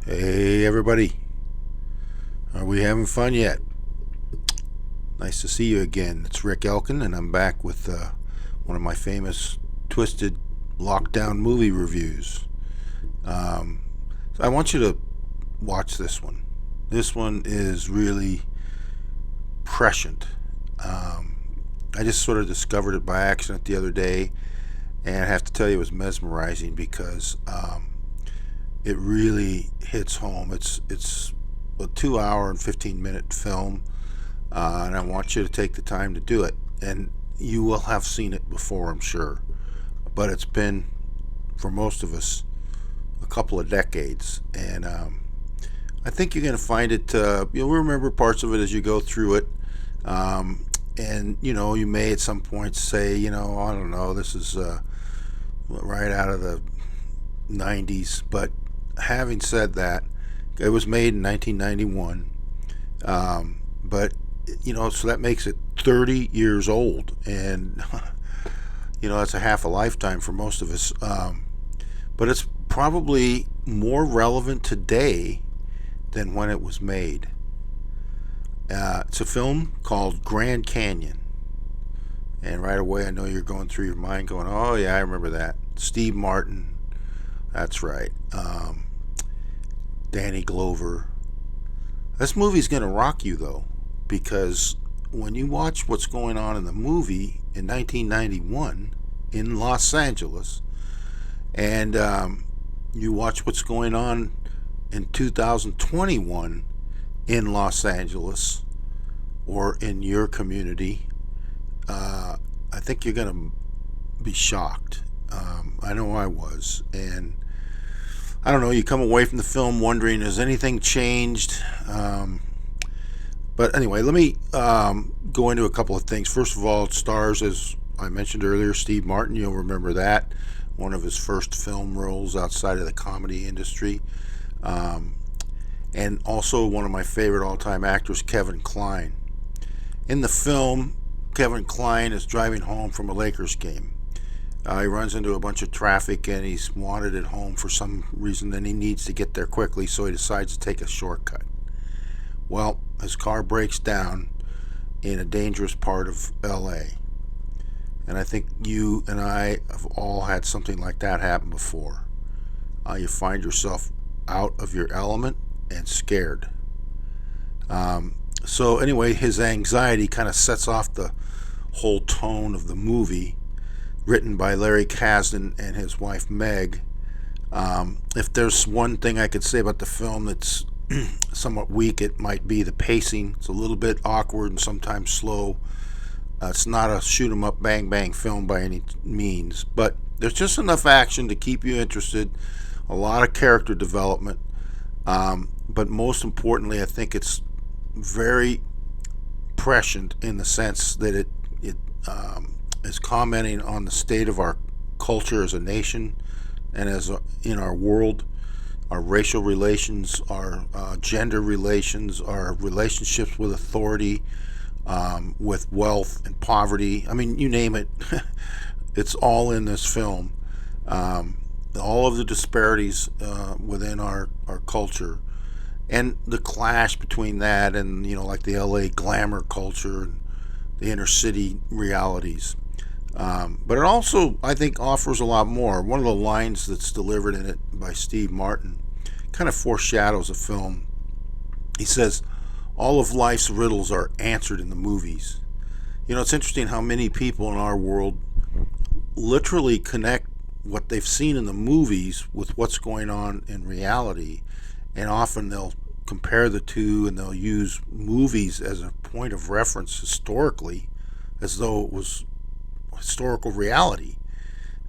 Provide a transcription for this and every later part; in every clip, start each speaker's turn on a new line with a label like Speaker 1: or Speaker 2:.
Speaker 1: Hey, everybody. Are we having fun yet? Nice to see you again. It's Rick Elkin, and I'm back with one of my famous Twisted Lockdown movie reviews. Um, so I want you to watch this one. This one is really prescient. Um, I just sort of discovered it by accident the other day, and I have to tell you, it was mesmerizing because it really hits home. It's a 2 hour and 15 minute film, and I want you to take the time to do it. And you will have seen it before, I'm sure, but it's been, for most of us, a couple of decades, and I think you're going to find it. You'll remember parts of it as you go through it, and you may at some point say, I don't know, this is right out of the 90s. But having said that, it was made in 1991. But so that makes it 30 years old, and that's a half a lifetime for most of us. But it's probably more relevant today than when it was made. It's a film called Grand Canyon, and right away I know you're going through your mind, going, "Oh yeah, I remember that." Steve Martin, that's right. Danny Glover. This movie's going to rock you, though, because when you watch what's going on in the movie in 1991 in Los Angeles, and you watch what's going on in 2021 in Los Angeles or in your community, I think you're going to be shocked. I know I was. And I don't know, you come away from the film wondering, has anything changed? But anyway, let me go into a couple of things. First of all, it stars, as I mentioned earlier, Steve Martin. You'll remember that. One of his first film roles outside of the comedy industry. Um, and also one of my favorite all time actors, Kevin Kline. In the film, Kevin Kline is driving home from a Lakers game. He runs into a bunch of traffic and he's wanted at home for some reason, and he needs to get there quickly, so he decides to take a shortcut. Well, his car breaks down in a dangerous part of LA. And I think you and I have all had something like that happen before. You find yourself out of your element and scared. So, anyway, his anxiety kind of sets off the whole tone of the movie, written by Larry Kasdan and his wife Meg. If there's one thing I could say about the film that's somewhat weak, it might be the pacing. It's a little bit awkward and sometimes slow. It's not a shoot 'em up, bang bang film by any means, but there's just enough action to keep you interested. A lot of character development, but most importantly, I think it's very prescient in the sense that it is commenting on the state of our culture as a nation and in our world, our racial relations, our gender relations, our relationships with authority, with wealth and poverty. I mean, you name it, it's all in this film. All of the disparities within our culture, and the clash between that and like the LA glamour culture and the inner city realities. But it also, I think, offers a lot more. One of the lines that's delivered in it by Steve Martin kind of foreshadows a film. He says, "All of life's riddles are answered in the movies." It's interesting how many people in our world literally connect what they've seen in the movies with what's going on in reality, and often they'll compare the two and they'll use movies as a point of reference historically, as though it was historical reality.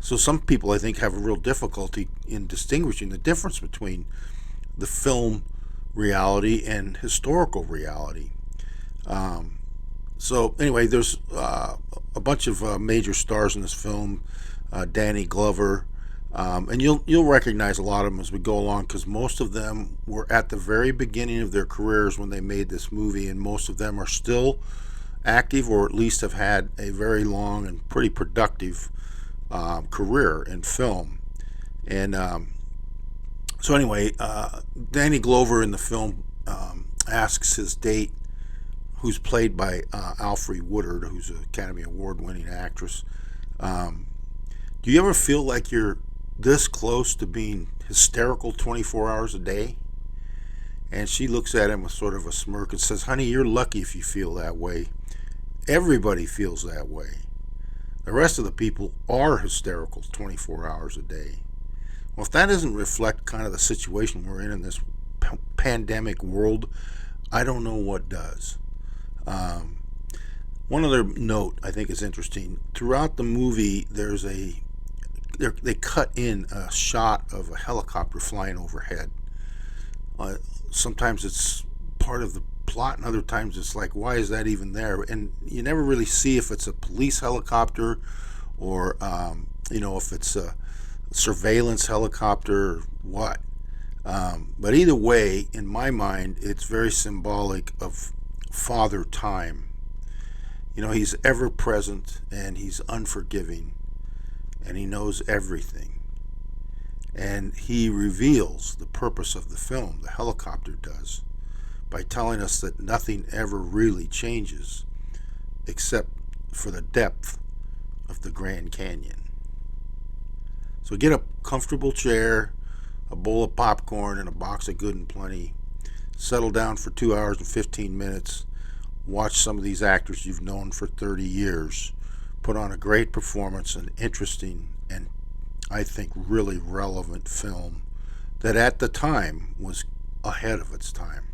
Speaker 1: So some people, I think, have a real difficulty in distinguishing the difference between the film reality and historical reality. Um, so anyway, there's a bunch of major stars in this film. Danny Glover, and you'll recognize a lot of them as we go along, because most of them were at the very beginning of their careers when they made this movie, and most of them are still active, or at least have had a very long and pretty productive career in film. And So anyway, Danny Glover in the film asks his date, who's played by Alfre Woodard, who's an Academy Award-winning actress, um, do you ever feel like you're this close to being hysterical 24 hours a day? And she looks at him with sort of a smirk and says, "Honey, you're lucky if you feel that way. Everybody feels that way. The rest of the people are hysterical 24 hours a day." Well, if that doesn't reflect kind of the situation we're in this pandemic world, I don't know what does. Um, One other note I think is interesting. Throughout the movie, they cut in a shot of a helicopter flying overhead. Uh, Sometimes it's part of the plot, and other times it's like, why is that even there? And you never really see if it's a police helicopter or if it's a surveillance helicopter or what. But either way, in my mind, it's very symbolic of Father Time. He's ever present and he's unforgiving and he knows everything. And he reveals the purpose of the film, the helicopter does, by telling us that nothing ever really changes except for the depth of the Grand Canyon. So get a comfortable chair, a bowl of popcorn, and a box of Good and Plenty. Settle down for 2 hours and 15 minutes. Watch some of these actors you've known for 30 years put on a great performance, an interesting and I think really relevant film that at the time was ahead of its time.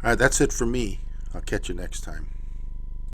Speaker 1: All right, that's it for me. I'll catch you next time.